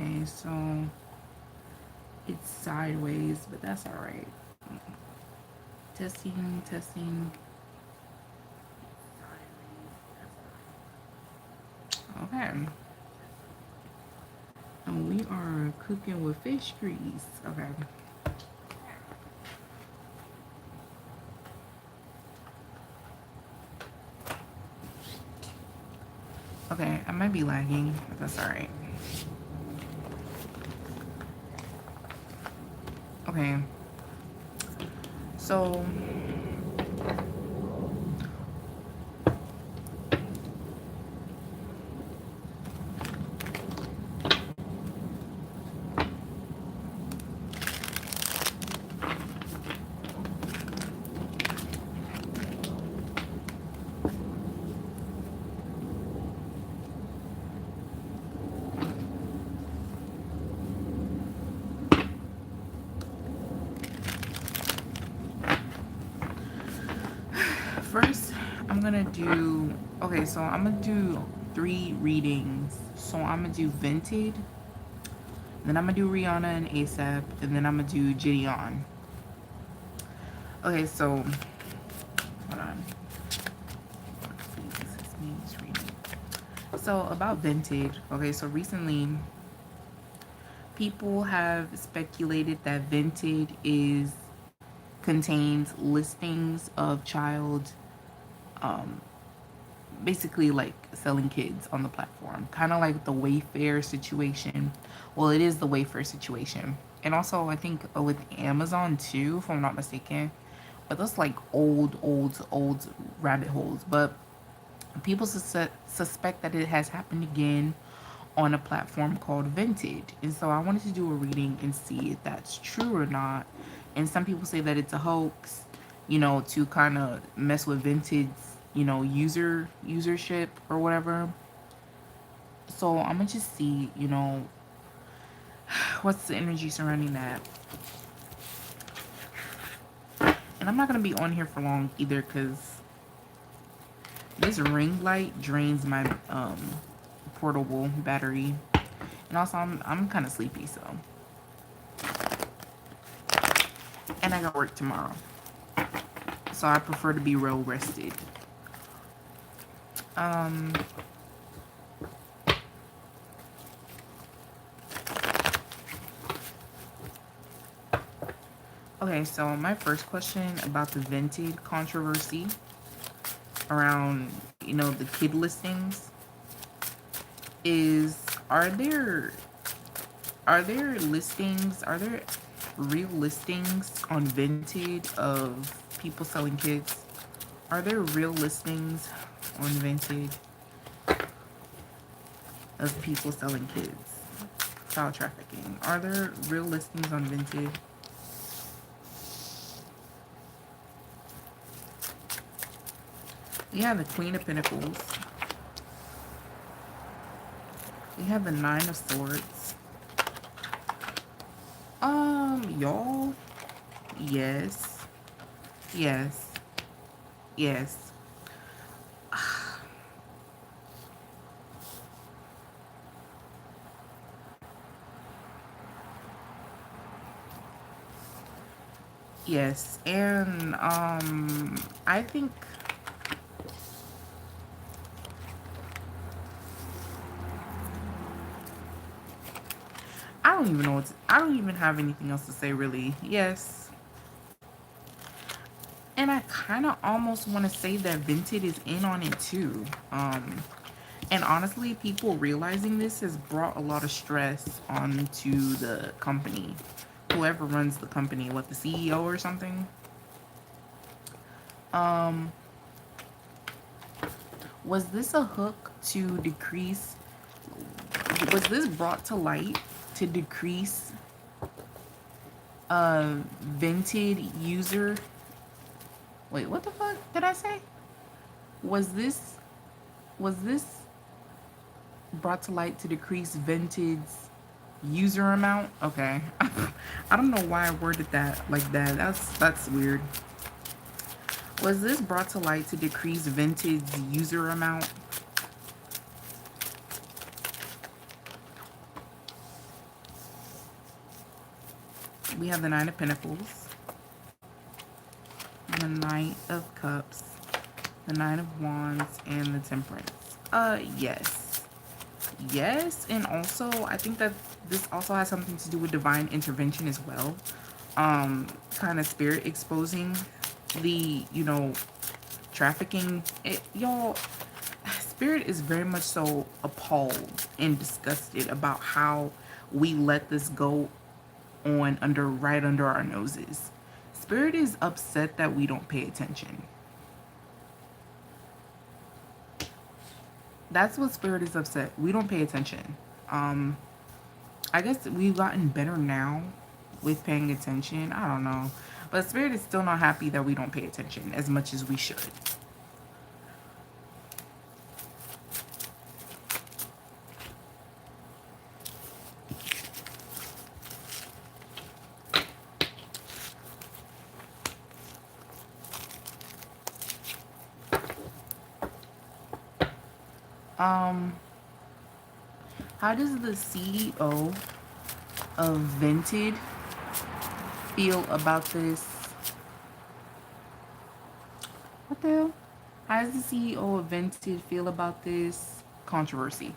Okay, so it's sideways, but that's all right. Testing, testing. Okay. And we are cooking with fish grease. Okay. Okay, I might be lagging, but that's all right. Okay. So first, I'm gonna do. Okay, so I'm gonna do 3 readings. So I'm gonna do Vinted, then I'm gonna do Rihanna and ASAP, and then I'm gonna do JIDION. Okay, so hold on. So about Vinted. Okay, so recently people have speculated that Vinted is contains listings of child, um, basically like selling kids on the platform, kind of like the Wayfair situation. Well, it is the Wayfair situation, and also I think with Amazon too, if I'm not mistaken. But that's like old rabbit holes. But people suspect that it has happened again on a platform called Vinted. And so I wanted to do a reading and see if that's true or not. And some people say that it's a hoax, to kind of mess with Vinted's, usership or whatever. So I'm gonna just see, what's the energy surrounding that. And I'm not gonna be on here for long either, because this ring light drains my portable battery. And also I'm kind of sleepy, so. And I got work tomorrow. So I prefer to be real rested. Um Okay, so my first question about the Vinted controversy around, the kid listings is, are there real listings on Vinted of people selling kids? Are there real listings on Vinted of people selling kids? Child trafficking. Are there real listings on Vinted? We have the Queen of Pentacles. We have the Nine of Swords. Y'all. Yes. Yes. Yes. Yes. And I think I don't even have anything else to say really. Yes. And I kind of almost want to say that Vinted is in on it too. And honestly, people realizing this has brought a lot of stress onto the company. Whoever runs the company, what, the CEO or something? Um, was this a hook to decrease? Was this brought to light to decrease Vinted user? Wait, what the fuck did I say? Was this brought to light to decrease Vinted's user amount? Okay. I don't know why I worded that like that. That's weird. Was this brought to light to decrease Vinted's user amount? We have the Nine of Pentacles, the Knight of Cups, the Nine of Wands, and the Temperance. Yes. Yes, and also I think that this also has something to do with divine intervention as well. Kind of spirit exposing the, you know, trafficking. Y'all, spirit is very much so appalled and disgusted about how we let this go on right under our noses. Spirit is upset that we don't pay attention. That's what spirit is upset. We don't pay attention. I guess we've gotten better now with paying attention. I don't know. But spirit is still not happy that we don't pay attention as much as we should. How does the CEO of VINTED feel about this? What the hell? How does the CEO of VINTED feel about this controversy?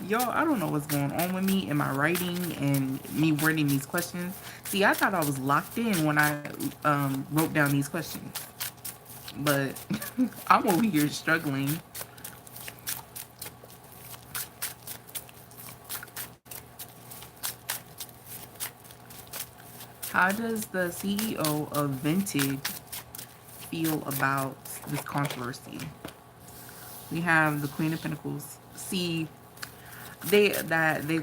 Y'all, I don't know what's going on with me in my writing and me wording these questions. See, I thought I was locked in when I wrote down these questions. But I'm over here struggling. How does the CEO of VINTED feel about this controversy? We have the Queen of Pentacles. See, they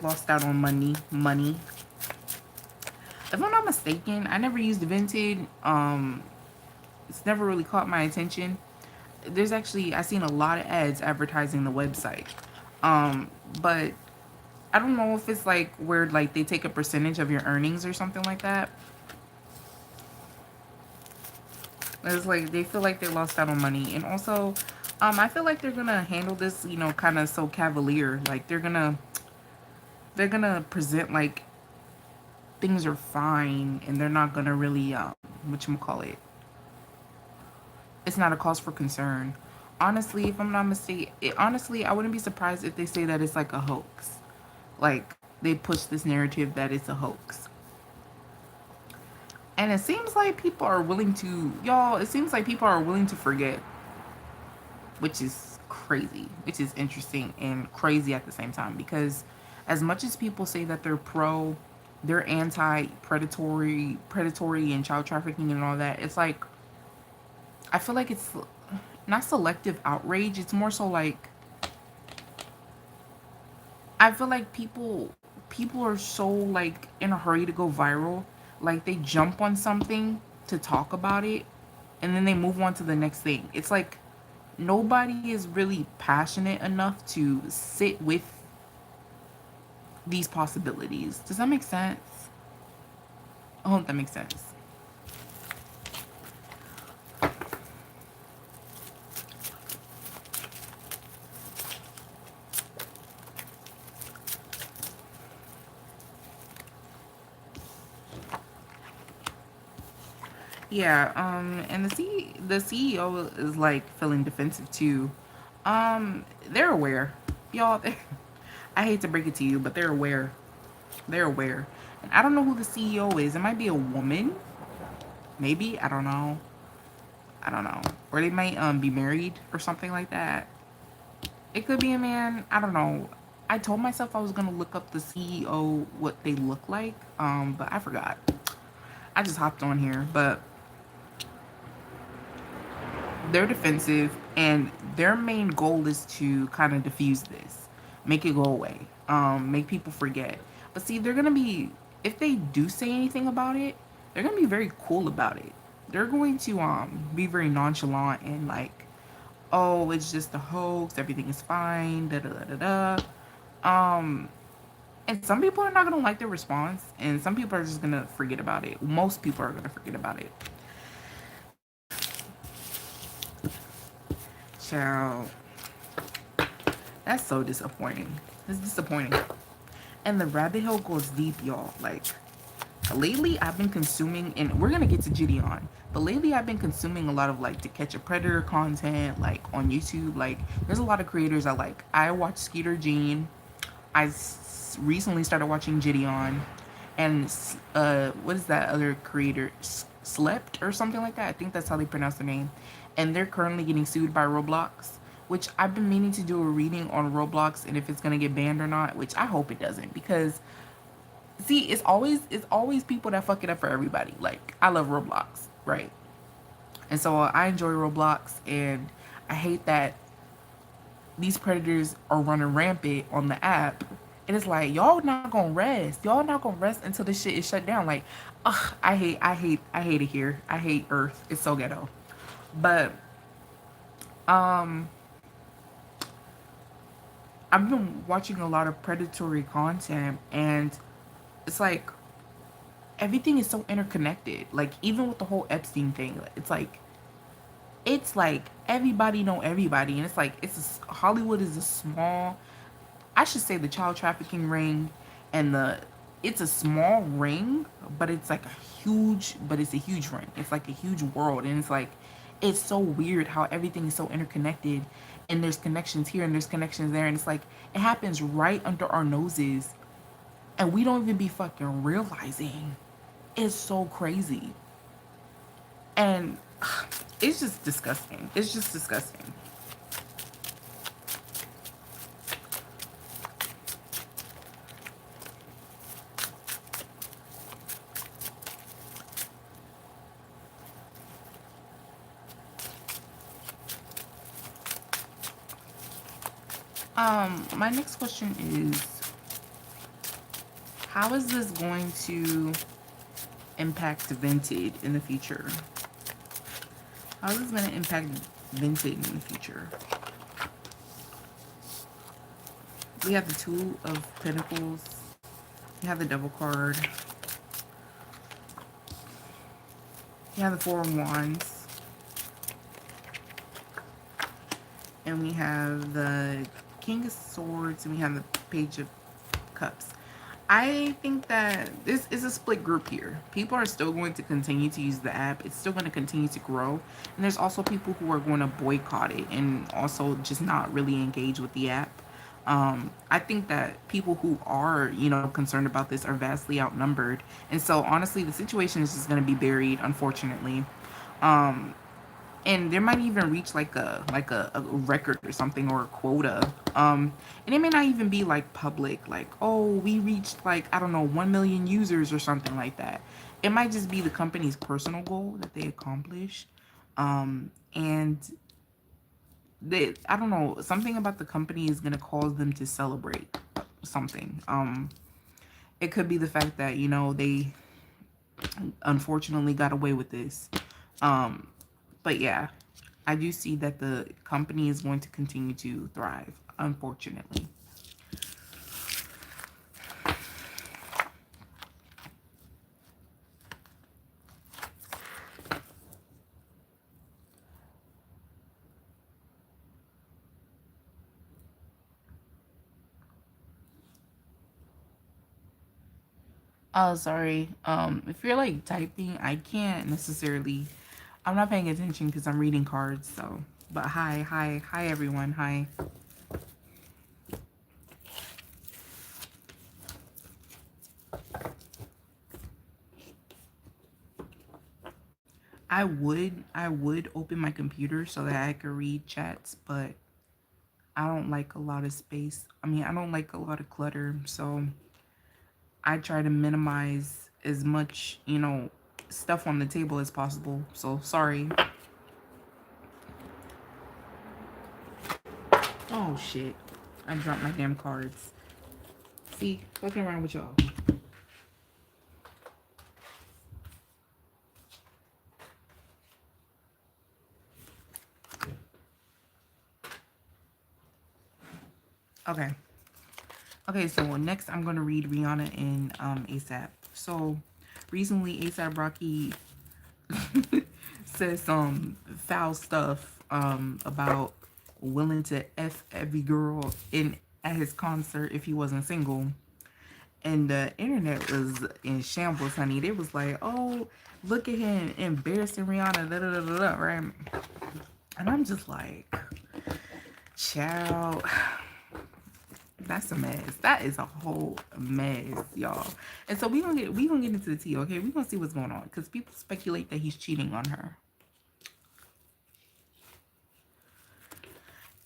lost out on money. If I'm not mistaken, I never used VINTED. It's never really caught my attention. There's actually, I've seen a lot of ads advertising the website. But I don't know if it's like where like they take a percentage of your earnings or something like that. It's like they feel like they lost out on money. And also, I feel like they're gonna handle this, you know, kind of so cavalier. Like they're gonna present like things are fine, and they're not gonna really whatchamacallit. It's not a cause for concern. Honestly, if I'm not mistaken, honestly, I wouldn't be surprised if they say that it's like a hoax. Like they push this narrative that it's a hoax. And it seems like people are willing to, y'all, it seems like people are willing to forget, which is crazy, which is interesting and crazy at the same time, because as much as people say that they're anti-predatory and child trafficking and all that, it's like, I feel like it's not selective outrage. It's more so like, I feel like people are so like in a hurry to go viral. Like they jump on something to talk about it and then they move on to the next thing. It's like nobody is really passionate enough to sit with these possibilities. Does that make sense? I hope that makes sense. Yeah, and the CEO is like feeling defensive too. They're aware. Y'all, I hate to break it to you, but they're aware. They're aware. And I don't know who the CEO is. It might be a woman. Maybe, I don't know. I don't know. Or they might be married or something like that. It could be a man. I don't know. I told myself I was gonna look up the CEO, what they look like, but I forgot. I just hopped on here, but they're defensive, and their main goal is to kind of diffuse this, make it go away, make people forget. But see, they're gonna be, if they do say anything about it, they're gonna be very cool about it. They're going to be very nonchalant and like, oh, it's just a hoax, everything is fine, da da da da da. And some people are not gonna like their response, and some people are just gonna forget about it. Most people are gonna forget about it. Child, that's so disappointing. It's disappointing. And the rabbit hole goes deep, y'all. Like, lately I've been consuming, and we're gonna get to JIDION, but lately I've been consuming a lot of like To Catch a Predator content, like on YouTube. Like, there's a lot of creators I like. I watch Skeeter Jean. Recently started watching JIDION, and what is that other creator? Slept or something like that. I think that's how they pronounce the name. And they're currently getting sued by Roblox, which I've been meaning to do a reading on Roblox and if it's gonna get banned or not. Which I hope it doesn't, because see, it's always people that fuck it up for everybody. Like, I love Roblox, right? And so I enjoy Roblox, and I hate that these predators are running rampant on the app. And it's like, y'all not gonna rest. Y'all not gonna rest until this shit is shut down. Like, ugh, I hate it here. I hate Earth. It's so ghetto. But um I've been watching a lot of predatory content, and it's like everything is so interconnected. Like, even with the whole Epstein thing, it's like everybody know everybody, and it's like Hollywood is a small, I should say, the child trafficking ring, and it's a small ring, but it's a huge ring. It's like a huge world, and it's like it's so weird how everything is so interconnected, and there's connections here and there's connections there, and it's like it happens right under our noses, and we don't even be fucking realizing. It's so crazy, and it's just disgusting. It's just disgusting. My next question is, how is this going to impact Vinted in the future? How is this going to impact Vinted in the future? We have the Two of Pentacles. We have the Devil card. We have the Four of Wands. And we have the King of Swords, and we have the Page of Cups. I think that this is a split group here. People are still going to continue to use the app. It's still going to continue to grow. And there's also people who are going to boycott it and also just not really engage with the app. I think that people who are, concerned about this are vastly outnumbered. And so honestly, the situation is just going to be buried, unfortunately. Um, and there might even reach like a record or something, or a quota, and it may not even be like public, like, oh, we reached, like, I don't know, 1 million users or something like that. It might just be the company's personal goal that they accomplish, and I don't know, something about the company is going to cause them to celebrate something. It could be the fact that, they unfortunately got away with this. But yeah, I do see that the company is going to continue to thrive, unfortunately. Oh, sorry. If you're like typing, I can't necessarily. I'm not paying attention because I'm reading cards. So, but hi everyone. Hi. I would open my computer so that I could read chats, but I don't like a lot of space. I mean, I don't like a lot of clutter, so I try to minimize as much, stuff on the table as possible. So sorry. Oh shit. I dropped my damn cards. See, fucking around with y'all. Okay. Okay, so next I'm gonna read Rihanna and ASAP. So recently ASAP Rocky said some foul stuff about willing to F every girl in at his concert if he wasn't single. And the internet was in shambles, honey. They was like, oh, look at him embarrassing Rihanna, da da da da, right? And I'm just like, child, that's a mess. That is a whole mess, y'all. And so we gonna get into the tea, okay? We gonna see what's going on because people speculate that he's cheating on her,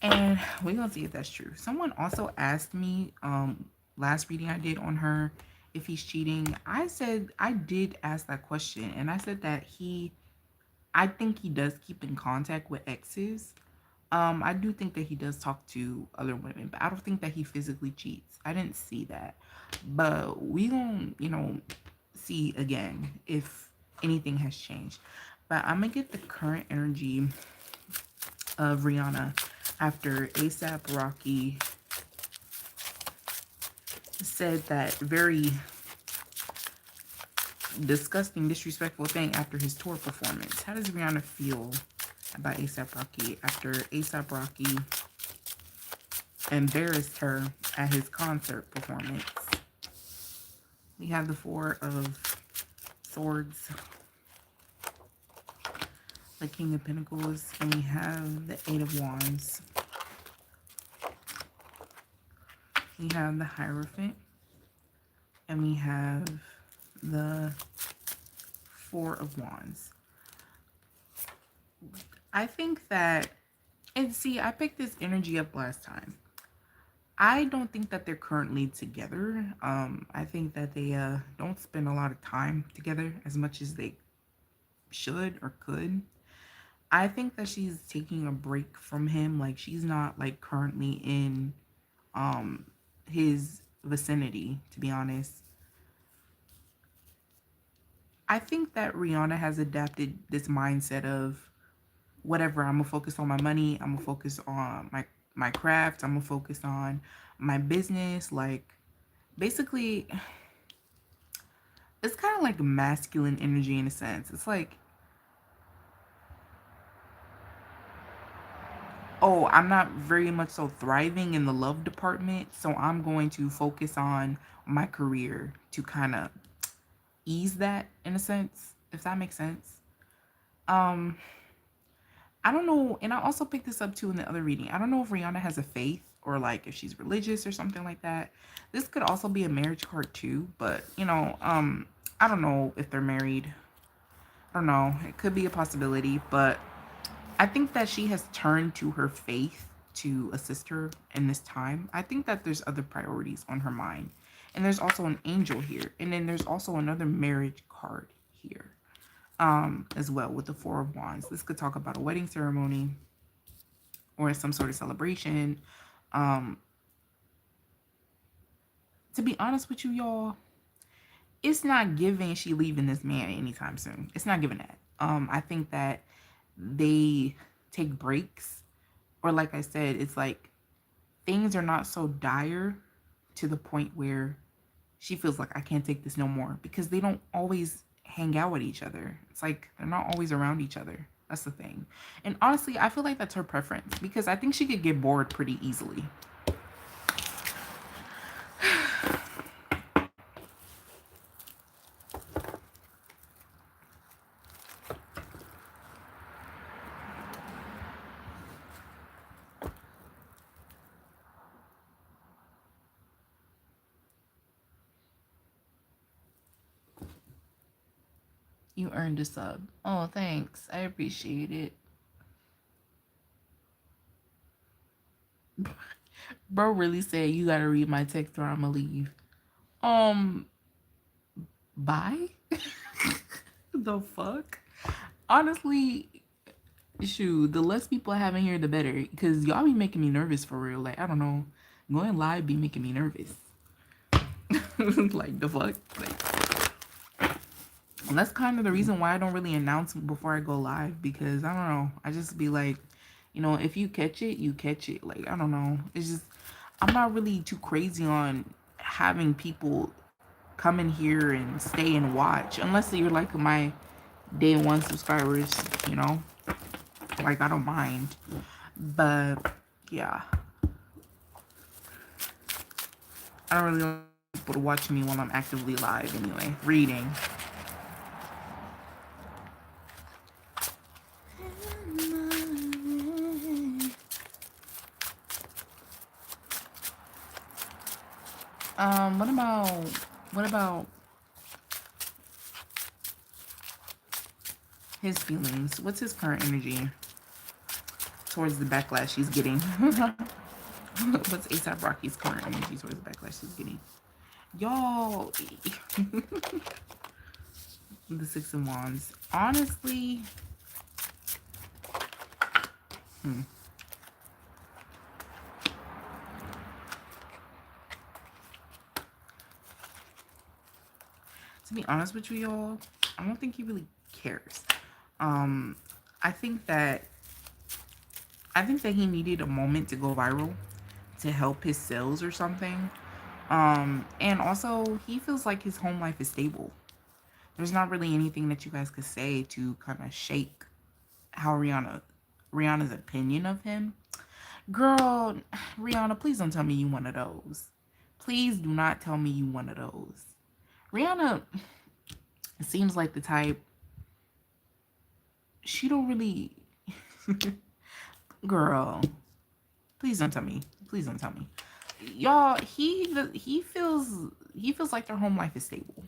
and we're gonna see if that's true. Someone also asked me last reading I did on her if he's cheating. I said I did ask that question, and I said that I think he does keep in contact with exes. I do think that he does talk to other women, but I don't think that he physically cheats. I didn't see that. But we gonna, see again if anything has changed. But I'm gonna get the current energy of Rihanna after ASAP Rocky said that very disgusting, disrespectful thing after his tour performance. How does Rihanna feel about ASAP Rocky after ASAP Rocky embarrassed her at his concert performance? We have the Four of Swords, the King of Pentacles, and we have the Eight of Wands. We have the Hierophant, and we have the Four of Wands. I think that, and see, I picked this energy up last time. I don't think that they're currently together. I think that they don't spend a lot of time together as much as they should or could. I think that she's taking a break from him. Like, she's not like currently in his vicinity, to be honest. I think that Rihanna has adapted this mindset of whatever, I'm gonna focus on my money, I'm gonna focus on my craft, I'm gonna focus on my business. Like, basically, it's kind of like masculine energy in a sense. It's like, oh, I'm not very much so thriving in the love department, so I'm going to focus on my career to kind of ease that in a sense, if that makes sense. Um, I don't know, and I also picked this up too in the other reading. I don't know if Rihanna has a faith or like if she's religious or something like that. This could also be a marriage card too, but I don't know if they're married. I don't know. It could be a possibility, but I think that she has turned to her faith to assist her in this time. I think that there's other priorities on her mind. And there's also an angel here. And then there's also another marriage card here as well with the Four of Wands. This could talk about a wedding ceremony or some sort of celebration. To be honest with you, y'all, it's not giving she leaving this man anytime soon. It's not giving that. I think that they take breaks, or like I said, it's like things are not so dire to the point where she feels like I can't take this no more, because they don't always hang out with each other. It's like they're not always around each other. That's the thing. And honestly, I feel like that's her preference, because I think she could get bored pretty easily. You earned a sub. Oh, thanks. I appreciate it. Bro really said you gotta read my text or I'ma leave. Bye? The fuck? Honestly, shoot, the less people I have in here, the better. Because y'all be making me nervous for real. Like, I don't know. Going live be making me nervous. Like, the fuck? Like, and that's kind of the reason why I don't really announce before I go live. Because, I don't know. I just be like, if you catch it, you catch it. Like, I don't know. It's just, I'm not really too crazy on having people come in here and stay and watch. Unless you're like my day one subscribers, like, I don't mind. But yeah, I don't really like people to watch me while I'm actively live anyway, reading. What about his feelings? What's his current energy towards the backlash he's getting? What's ASAP Rocky's current energy towards the backlash he's getting? Y'all, the Six of Wands. Honestly, to be honest with you, y'all, I don't think he really cares. I think that he needed a moment to go viral to help his sales or something. And also he feels like his home life is stable. There's not really anything that you guys could say to kind of shake how Rihanna's opinion of him. Girl, Rihanna, please don't tell me you one of those. Please do not tell me you one of those. Rihanna seems like the type, she don't really girl, please don't tell me. Please don't tell me. Y'all, he feels like their home life is stable.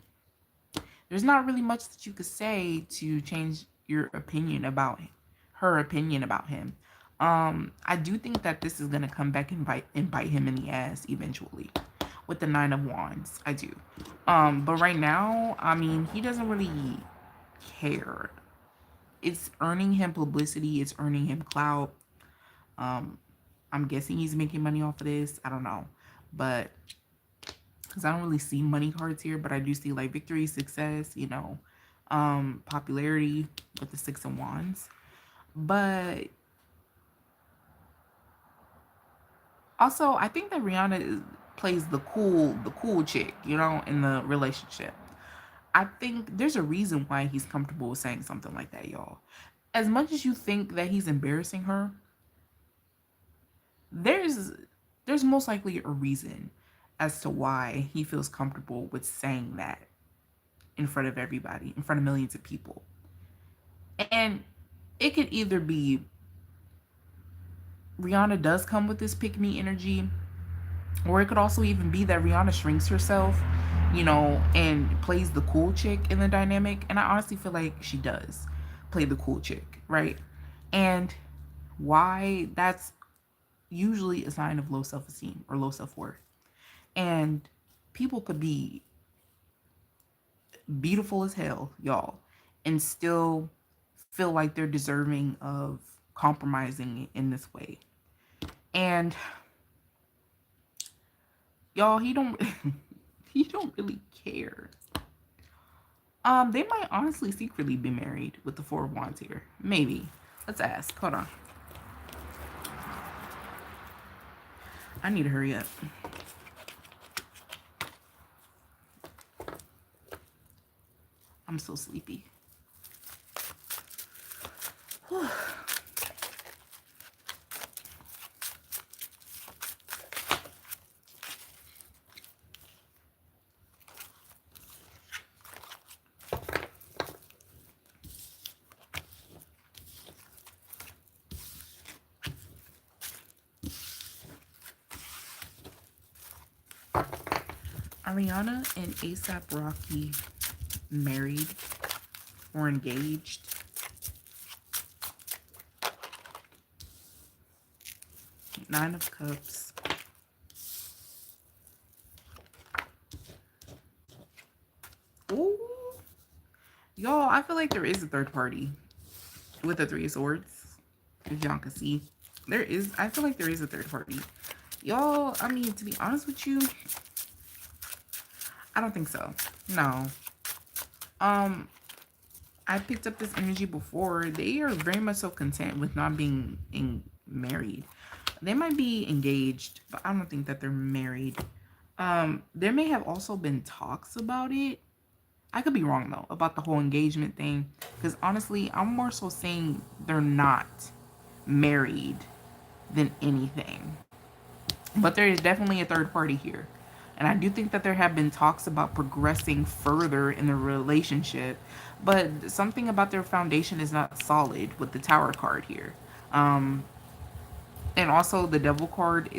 There's not really much that you could say to change your opinion about her opinion about him. I do think that this is gonna come back and bite him in the ass eventually with the Nine of Wands. I do. But right now, I mean, he doesn't really care. It's earning him publicity. It's earning him clout. I'm guessing he's making money off of this. I don't know, but because I don't really see money cards here, but I do see like victory, success, you know, popularity with the Six of Wands. But also, I think that Rihanna plays the cool chick, you know, in the relationship. I think there's a reason why he's comfortable with saying something like that, y'all. As much as you think that he's embarrassing her, there's most likely a reason as to why he feels comfortable with saying that in front of everybody, in front of millions of people. And it could either be Rihanna does come with this pick-me energy, or it could also even be that Rihanna shrinks herself, you know, and plays the cool chick in the dynamic. And I honestly feel like she does play the cool chick, right? And why that's usually a sign of low self-esteem or low self-worth. And people could be beautiful as hell, y'all, and still feel like they're deserving of compromising in this way. And y'all, he don't he don't really care. They might honestly secretly be married with the Four of Wands here. Maybe. Let's ask. Hold on. I need to hurry up. I'm so sleepy. Rihanna and ASAP Rocky married or engaged? Nine of Cups. Ooh. Y'all, I feel like there is a third party with the Three of Swords. If y'all can see. I feel like there is a third party. Y'all, I mean, to be honest with you, I don't think so. No. I picked up this energy before. They are very much so content with not being married. They might be engaged, but I don't think that they're married. There may have also been talks about it. I could be wrong though about the whole engagement thing, because honestly, I'm more so saying they're not married than anything. But there is definitely a third party here. And I do think that there have been talks about progressing further in the relationship, but something about their foundation is not solid with the Tower card here. Um, and also the Devil card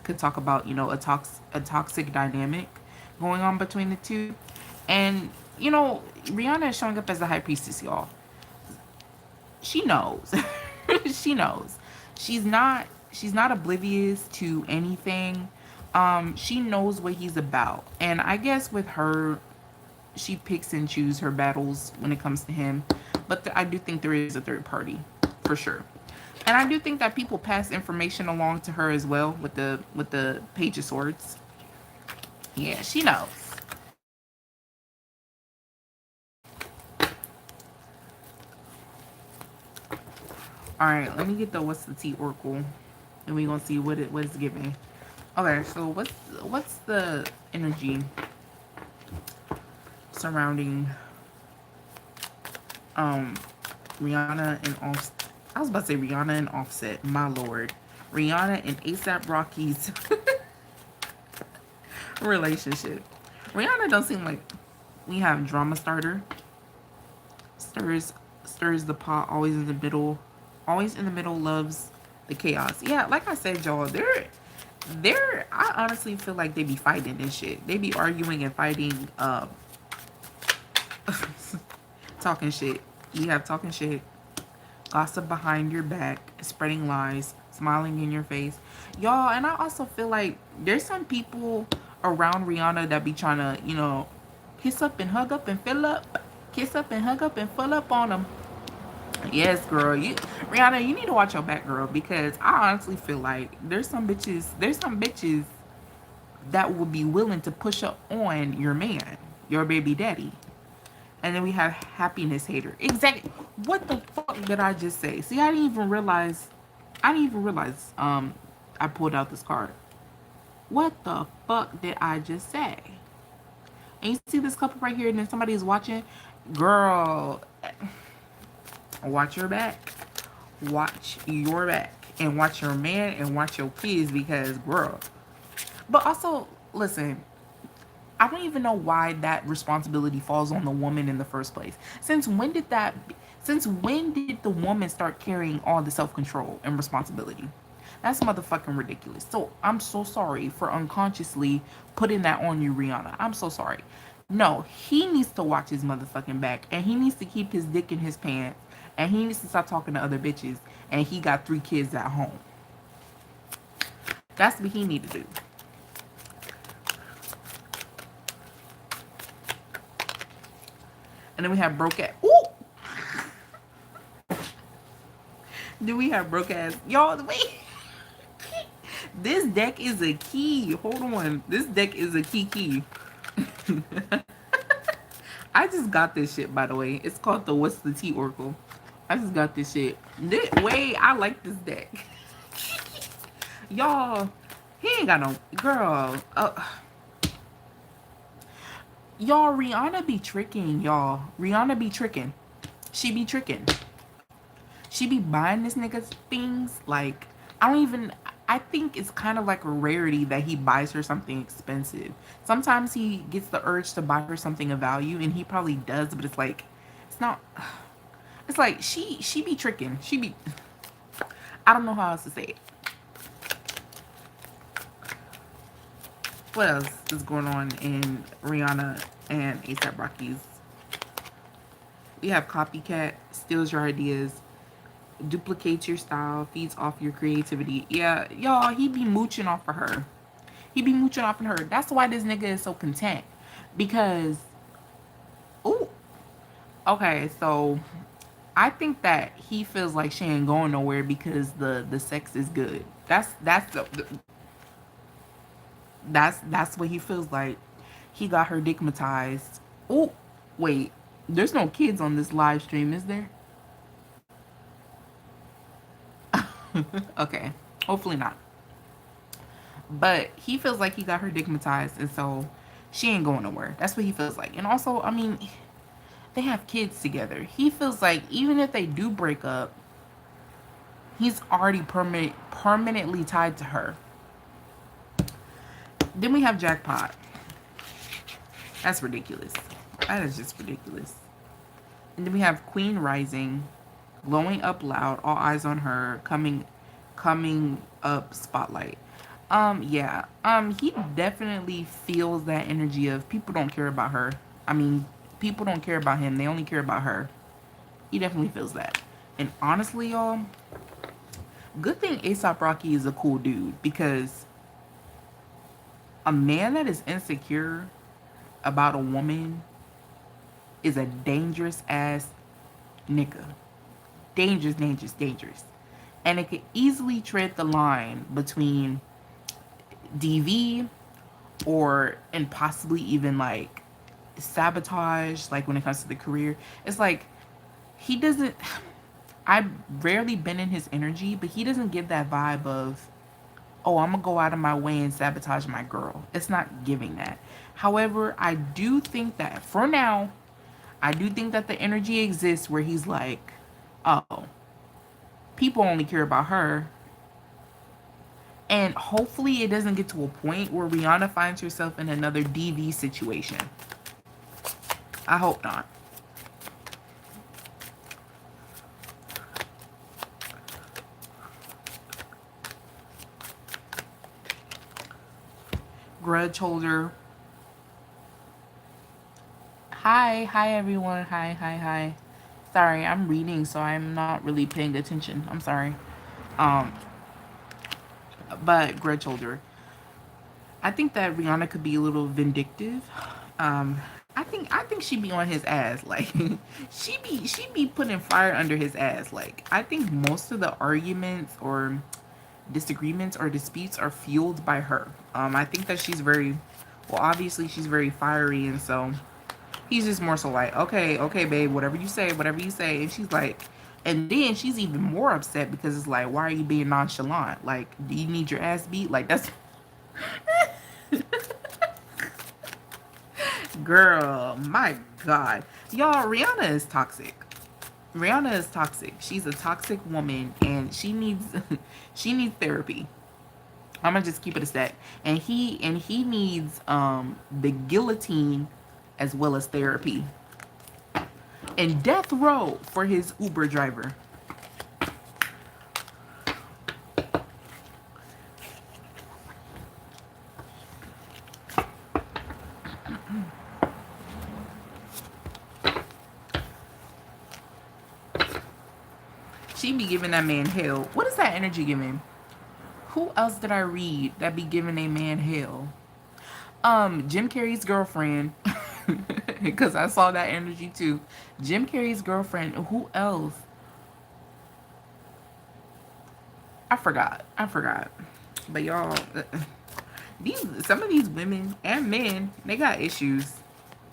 could talk about, you know, a toxic dynamic going on between the two. And you know, Rihanna is showing up as the high priestess, y'all. She knows. She knows. She's not oblivious to anything. She knows what he's about. And I guess with her, she picks and chooses her battles when it comes to him. But I do think there is a third party for sure. And I do think that people pass information along to her as well with the Page of Swords. Yeah, she knows. All right, let me get the what's the tea oracle, and we gonna see what it's giving. Okay, so what's the energy surrounding um Rihanna and Offset? I was about to say Rihanna and Offset, my lord. Rihanna and ASAP Rocky's relationship. Rihanna don't seem like we have drama starter. Stirs stirs the pot, always in the middle, loves the chaos. Yeah, like I said, y'all, they're I honestly feel like they be fighting and shit. They be arguing and fighting, talking shit. We have talking shit, gossip behind your back, spreading lies, smiling in your face. Y'all, and I also feel like there's some people around Rihanna that be trying to, you know, kiss up and hug up and fill up. Kiss up and hug up and fill up on them. Yes, girl. Rihanna, you need to watch your back, girl, because I honestly feel like there's some bitches that will be willing to push up on your man, your baby daddy. And then we have happiness hater. Exactly. What the fuck did I just say? See, I didn't even realize I pulled out this card. What the fuck did I just say? And you see this couple right here, and then somebody is watching. Girl, watch your back. Watch your back. And watch your man and watch your kids, because, girl. But also, listen, I don't even know why that responsibility falls on the woman in the first place. Since when did the woman start carrying all the self-control and responsibility? That's motherfucking ridiculous. So I'm so sorry for unconsciously putting that on you, Rihanna. I'm so sorry. No, he needs to watch his motherfucking back, and he needs to keep his dick in his pants, and he needs to stop talking to other bitches, and he got 3 kids at home. That's what he need to do. And then we have broke ass. Ooh! Do we have broke ass? Y'all, wait. This deck is a key. Hold on. This deck is a key. I just got this shit, by the way. It's called the What's the Tea Oracle. I just got this shit. Wait, I like this deck. Y'all, he ain't got no... Girl. Y'all, Rihanna be tricking, y'all. Rihanna be tricking. She be tricking. She be buying this nigga things. Like, I think it's kind of like a rarity that he buys her something expensive. Sometimes he gets the urge to buy her something of value, and he probably does, but it's like, it's not... It's like, she be tricking. She be... I don't know how else to say it. What else is going on in Rihanna and ASAP Rocky's? We have copycat, steals your ideas, duplicates your style, feeds off your creativity. Yeah, y'all, he be mooching off of her. He be mooching off of her. That's why this nigga is so content. Because, ooh, okay, so I think that he feels like she ain't going nowhere because the sex is good. That's what he feels like. He got her digmatized. Oh, wait. There's no kids on this live stream, is there? Okay. Hopefully not. But he feels like he got her digmatized, and so she ain't going nowhere. That's what he feels like. And also, I mean, they have kids together. He feels like even if they do break up, he's already permanently tied to her. Then we have Jackpot. That's ridiculous. That is just ridiculous. And then we have Queen Rising, glowing up loud, all eyes on her, coming up spotlight. Yeah. He definitely feels that energy of people don't care about her. I mean, people don't care about him. They only care about her. He definitely feels that. And honestly, y'all, good thing ASAP Rocky is a cool dude, because a man that is insecure about a woman is a dangerous ass nigga. Dangerous, dangerous, dangerous. And it could easily tread the line between DV or, and possibly even like sabotage, like when it comes to the career. It's like he doesn't, I've rarely been in his energy, but he doesn't give that vibe of, oh, I'm gonna go out of my way and sabotage my girl. It's not giving that. However, I do think that for now, I do think that the energy exists where he's like, oh, people only care about her. And hopefully it doesn't get to a point where Rihanna finds herself in another DV situation. I hope not. Grudge holder. Hi everyone. Hi. Sorry, I'm reading, so I'm not really paying attention. I'm sorry. Um, but grudge holder. I think that Rihanna could be a little vindictive. I think she'd be on his ass. Like she be putting fire under his ass. Like I think most of the arguments or disagreements or disputes are fueled by her. I think that she's very, well, obviously she's very fiery, and so he's just more so like, okay, babe, whatever you say, and she's like, and then she's even more upset because it's like, why are you being nonchalant? Like, do you need your ass beat? Like that's, girl, my God, y'all, Rihanna is toxic. Rihanna is toxic. She's a toxic woman, and she needs she needs therapy. I'm gonna just keep it a sec. And he needs the guillotine as well as therapy. And death row for his Uber driver. She be giving that man hell. What is that energy giving? Who else did I read that be giving a man hell? Jim Carrey's girlfriend. Because I saw that energy too. Jim Carrey's girlfriend. Who else? I forgot. But y'all, some of these women and men, they got issues.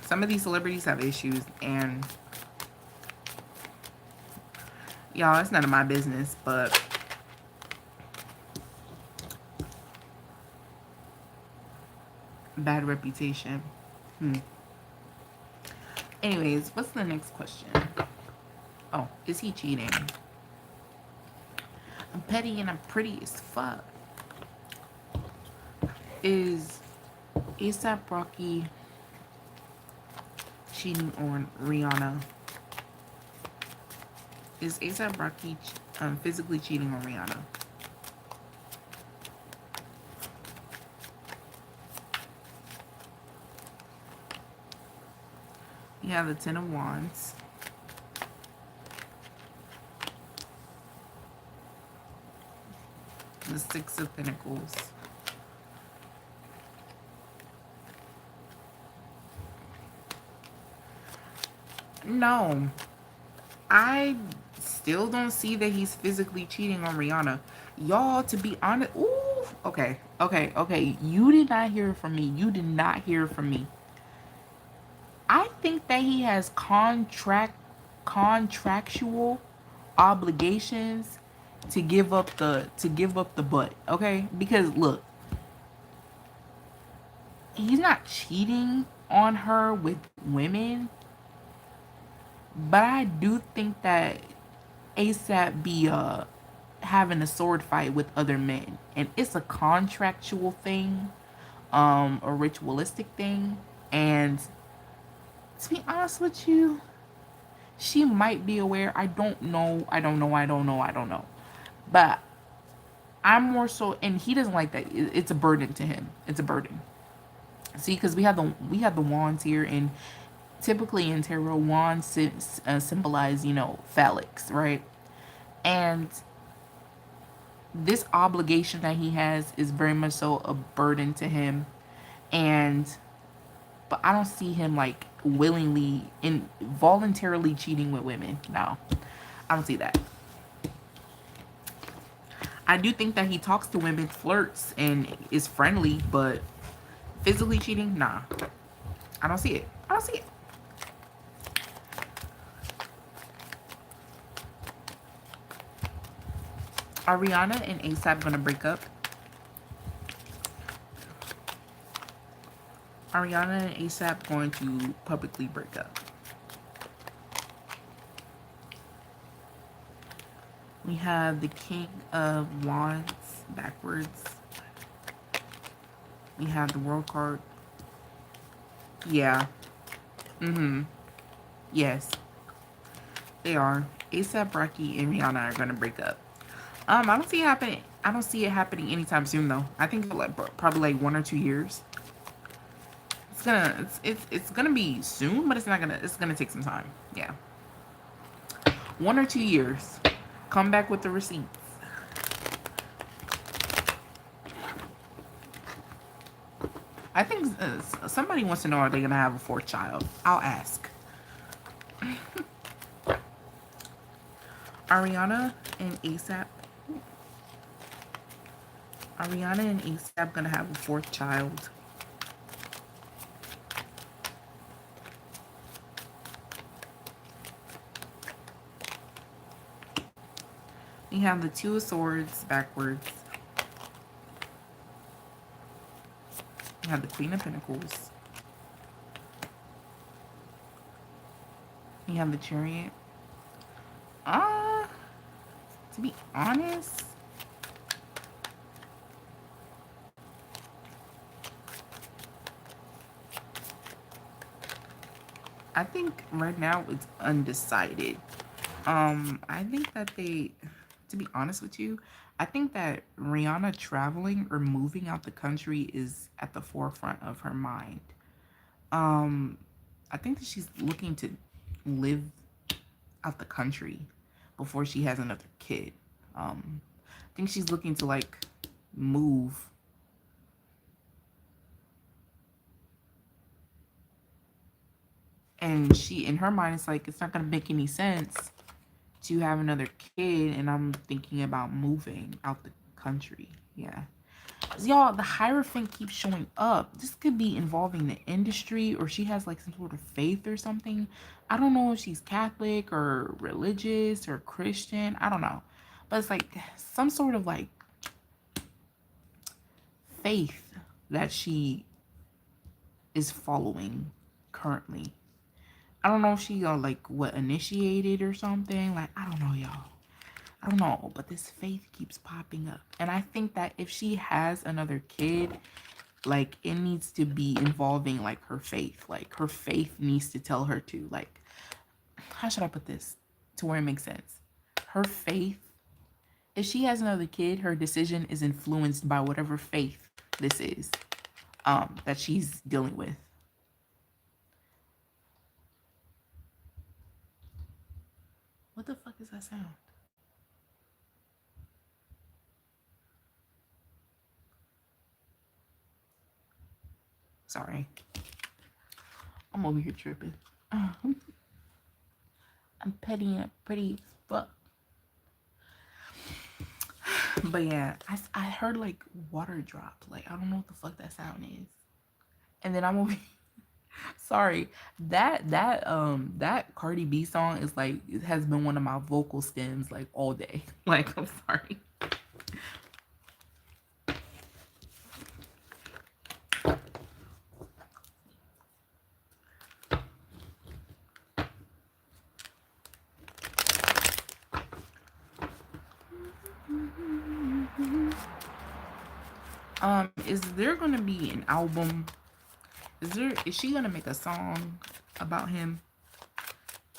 Some of these celebrities have issues, and y'all, it's none of my business, but bad reputation. Anyways, what's the next question? Oh, is he cheating? I'm petty and I'm pretty as fuck. Is ASAP Rocky cheating on Rihanna? Is ASAP Rocky physically cheating on Rihanna? You have the Ten of Wands. The Six of Pentacles. No. I still don't see that he's physically cheating on Rihanna. Y'all, to be honest, ooh, okay. You did not hear from me. I think that he has contractual obligations to give up the butt, okay? Because look, he's not cheating on her with women, but I do think that ASAP be having a sword fight with other men, and it's a contractual thing a ritualistic thing. And to be honest with you, she might be aware. I don't know. I don't know. I don't know. I don't know. But I'm more so, and he doesn't like that. It's a burden to him. It's a burden. See, because we have the wands here, and typically in tarot, wands symbolize, phallics, right? And this obligation that he has is very much so a burden to him. And but I don't see him like willingly in voluntarily cheating with women. No, I don't see that. I do think that he talks to women, flirts, and is friendly, but physically cheating, nah. I don't see it. I don't see it. Are Rihanna and ASAP gonna break up? Are Rihanna and ASAP going to publicly break up? We have the King of Wands backwards. We have the World card. Yeah. Mm-hmm. Yes. They are. ASAP Rocky and Rihanna are gonna break up. I don't see it happening. I don't see it happening anytime soon though. I think like probably like 1 or 2 years. It's gonna be soon, but it's gonna take some time. Yeah. 1 or 2 years. Come back with the receipts. I think somebody wants to know, are they gonna have a fourth child? I'll ask. Ariana and ASAP. Ariana and ASAP gonna have a fourth child. We have the Two of Swords backwards. We have the Queen of Pentacles. We have the Chariot. To be honest, I think right now it's undecided. I think that to be honest with you, I think that Rihanna traveling or moving out the country is at the forefront of her mind. I think that she's looking to live out the country before she has another kid. I think she's looking to like move. And she, in her mind, it's like, it's not going to make any sense to have another kid. And I'm thinking about moving out the country. Yeah. Y'all, the Hierophant keeps showing up. This could be involving the industry, or she has like some sort of faith or something. I don't know if she's Catholic or religious or Christian. I don't know. But it's like some sort of like faith that she is following currently. I don't know if she like what initiated or something. Like, I don't know, y'all. I don't know, but this faith keeps popping up. And I think that if she has another kid, like, it needs to be involving like her faith. Like, her faith needs to tell her to, like, how should I put this to where it makes sense? Her faith, if she has another kid, her decision is influenced by whatever faith this is that she's dealing with. What the fuck is that sound? Sorry. I'm over here tripping. I'm pretty fuck. But yeah, I heard like water drop. Like, I don't know what the fuck that sound is. And then I'm over here. Sorry. That Cardi B song is like, it has been one of my vocal stems like all day. Like, I'm sorry. Is there gonna be an album? Is she gonna make a song about him?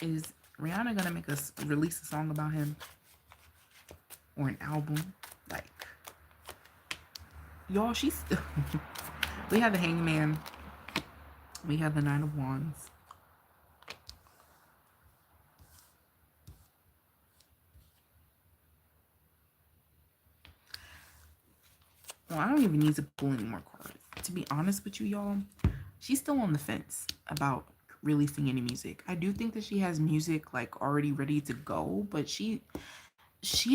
Is Rihanna gonna release a song about him or an album? Like, y'all, she's still. We have the Hangman. We have the Nine of Wands. Well, I don't even need to pull any more cards. To be honest with you, y'all, she's still on the fence about releasing any music. I do think that she has music like already ready to go, but she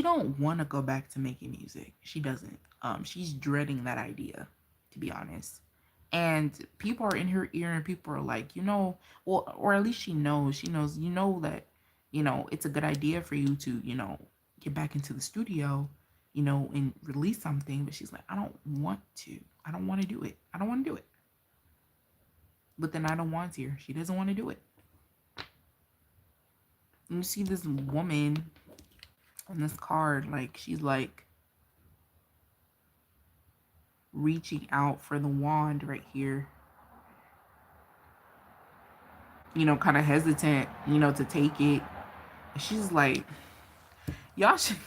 don't want to go back to making music. She doesn't. She's dreading that idea, to be honest. And people are in her ear, and people are like, well, or at least she knows, that, it's a good idea for you to, get back into the studio, and release something. But she's like, I don't want to. I don't want to do it. I don't want to do it. But then I don't want here. She doesn't want to do it. And you see this woman on this card, like, she's like reaching out for the wand right here. Kind of hesitant, to take it. She's like, y'all should.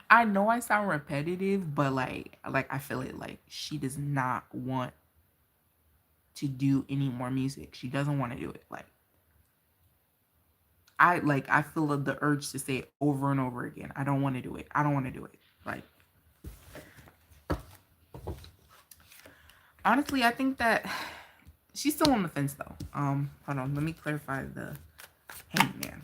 I know I sound repetitive, but like I feel it. Like, she does not want to do any more music. She doesn't want to do it. Like, I feel the urge to say it over and over again. I don't want to do it. I don't want to do it. Like, honestly, I think that she's still on the fence though. Hold on, let me clarify the Hangman.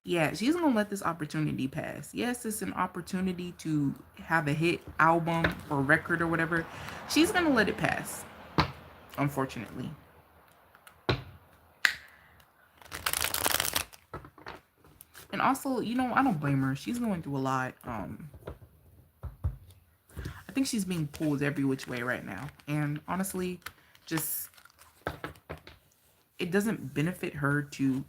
Yeah, she's gonna let this opportunity pass. Yes, it's an opportunity to have a hit album or record or whatever. She's gonna let it pass, unfortunately. And also, I don't blame her. She's going through a lot. I think she's being pulled every which way right now. And honestly, just, it doesn't benefit her to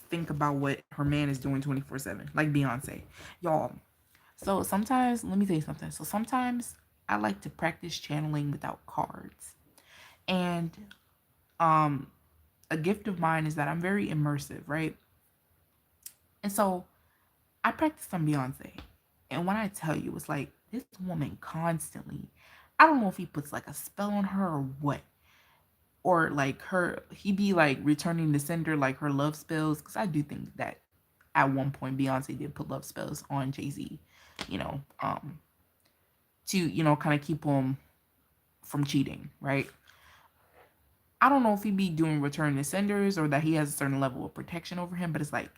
think about what her man is doing 24/7, like Beyonce. Y'all, so sometimes, let me tell you something. So sometimes I like to practice channeling without cards. And a gift of mine is that I'm very immersive, right? And so I practice on Beyonce. And when I tell you, it's like this woman constantly, I don't know if he puts like a spell on her or what. Or like he be like returning to sender like her love spells. Because I do think that at one point Beyonce did put love spells on Jay-Z, you know, to, kind of keep him from cheating, right? I don't know if he be doing return to senders or that he has a certain level of protection over him, but it's like,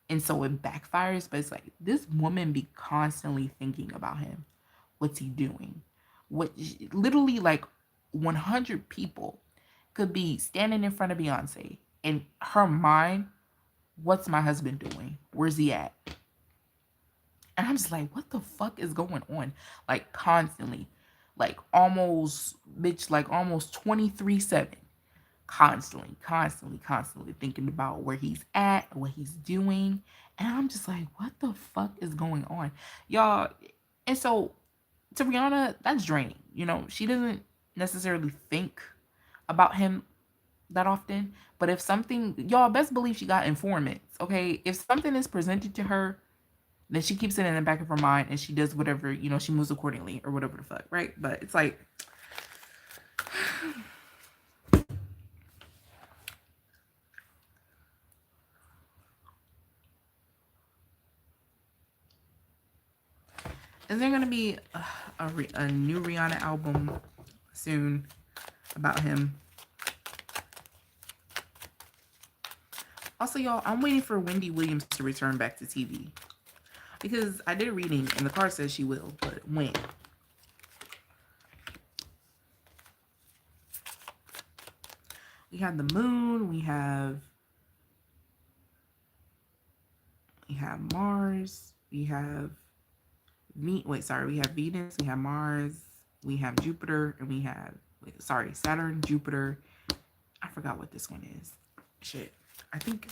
and so it backfires. But it's like this woman be constantly thinking about him. What's he doing? What, literally like 100 people could be standing in front of Beyonce in her mind. What's my husband doing? Where's he at? And I'm just like, what the fuck is going on? Like constantly, like almost, bitch, like almost 23/7. Constantly thinking about where he's at, what he's doing. And I'm just like, what the fuck is going on? Y'all, and so to Rihanna, that's draining. She doesn't necessarily think about him that often. But if something, y'all best believe she got informants, okay? If something is presented to her, then she keeps it in the back of her mind and she does whatever, she moves accordingly or whatever the fuck, right? But it's like, is there going to be a new Rihanna album soon about him? Also, y'all, I'm waiting for Wendy Williams to return back to TV. Because I did a reading and the card says she will, but when? We have the moon, we have Mars, we have we have Venus, we have Mars, we have Jupiter, and we have Saturn, Jupiter. I forgot what this one is. Shit. I think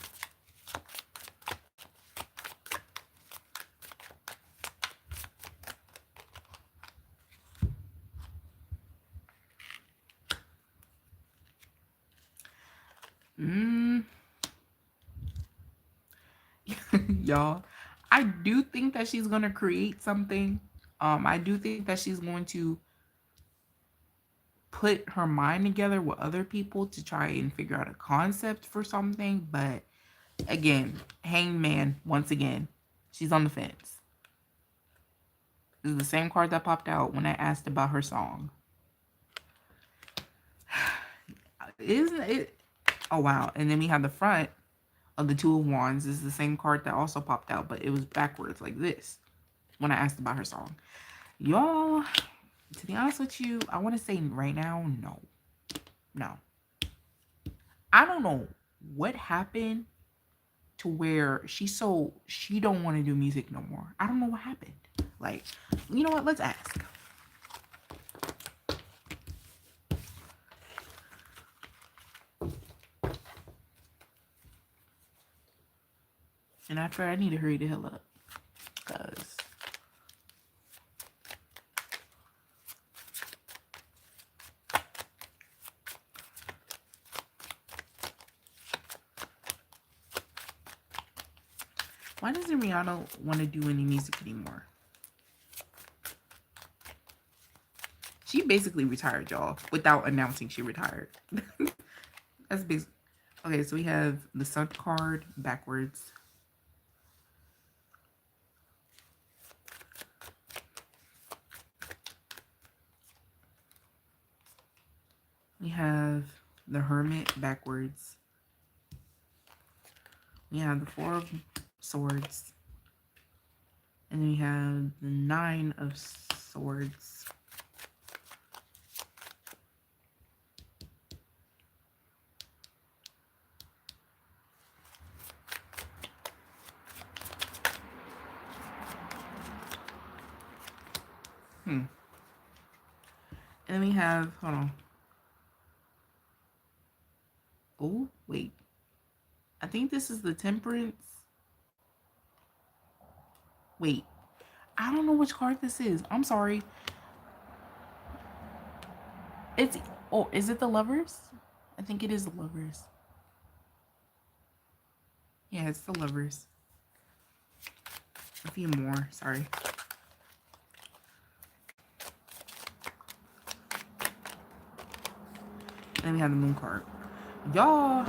y'all. I do think that she's gonna create something. I do think that she's going to put her mind together with other people to try and figure out a concept for something. But again, Hangman, once again, she's on the fence. This is the same card that popped out when I asked about her song. Isn't it? Oh, wow. And then we have the front of the Two of Wands. This is the same card that also popped out, but it was backwards like this when I asked about her song. Y'all, to be honest with you, I want to say right now, no. No. I don't know what happened to where she don't want to do music no more. I don't know what happened. Like, you know what? Let's ask. And after, I need to hurry the hell up. Because why doesn't Rihanna want to do any music anymore? She basically retired, y'all, without announcing she retired. That's big. Okay, so we have the Sun card backwards. We have the Hermit backwards. We have the Four of Swords. And then we have the Nine of Swords. And then we have, hold on. Oh, wait. I think this is the Temperance. Wait. I don't know which card this is. I'm sorry. Is it the Lovers? I think it is the Lovers. Yeah, it's the Lovers. A few more, sorry. Then we have the Moon card. Y'all,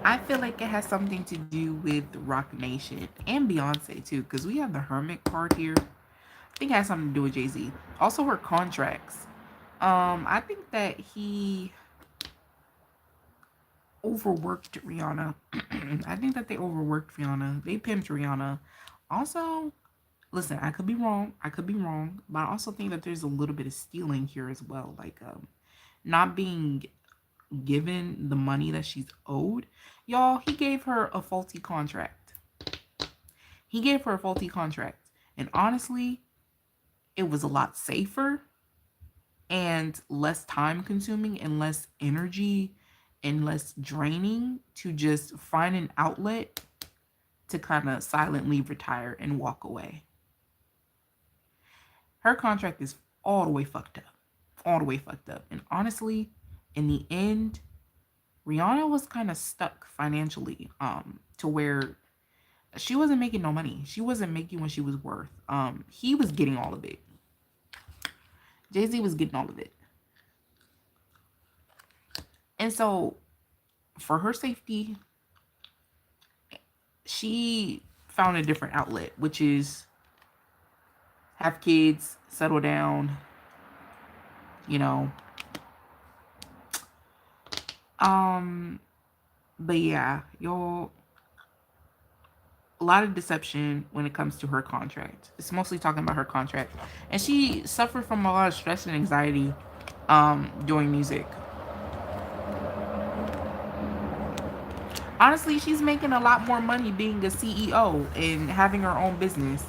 I feel like it has something to do with Rock Nation and Beyonce too, because we have the Hermit card here. I think it has something to do with Jay-Z. Also her contracts. I think that he overworked Rihanna. I think that they overworked Rihanna. They pimped Rihanna. Also, listen, I could be wrong. But I also think that there's a little bit of stealing here as well. Like, not being given the money that she's owed. Y'all, he gave her a faulty contract. And honestly, it was a lot safer and less time consuming and less energy and less draining to just find an outlet to kind of silently retire and walk away. Her contract is all the way fucked up. And honestly, in the end, Rihanna was kind of stuck financially, to where she wasn't making no money. She wasn't making what she was worth. He was getting all of it. Jay-Z was getting all of it. And so, for her safety, she found a different outlet, which is have kids, settle down, you know. But yeah, y'all, a lot of deception when it comes to her contract. It's mostly talking about her contract. And she suffered from a lot of stress and anxiety doing music. Honestly, she's making a lot more money being a CEO and having her own business.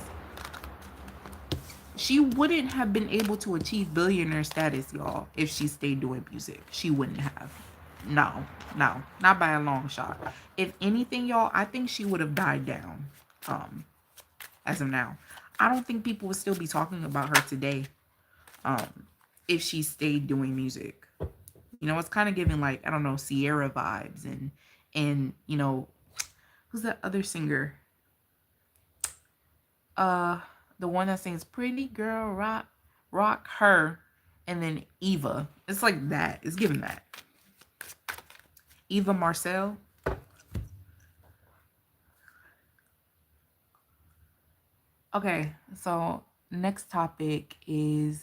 She wouldn't have been able to achieve billionaire status, y'all, if she stayed doing music. She wouldn't have. No, not by a long shot. If anything, y'all, I think she would have died down. As of now, I don't think people would still be talking about her today. If she stayed doing music, you know, it's kind of giving like, I don't know, Sierra vibes and you know, Who's that other singer? Uh, the one that sings "Pretty Girl Rock, Rock Her," and then Eva. It's like that. It's giving that. Eva Marcel. Okay, so next topic is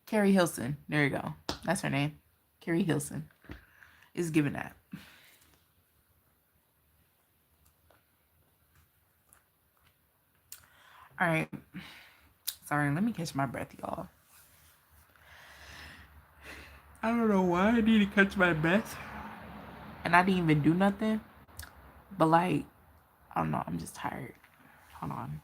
Carrie Hilson. There you go. That's her name. Carrie Hilson is giving that. All right. Sorry, let me catch my breath, y'all. I don't know why I need to catch my breath. And I didn't even do nothing. But like, I don't know. I'm just tired. Hold on.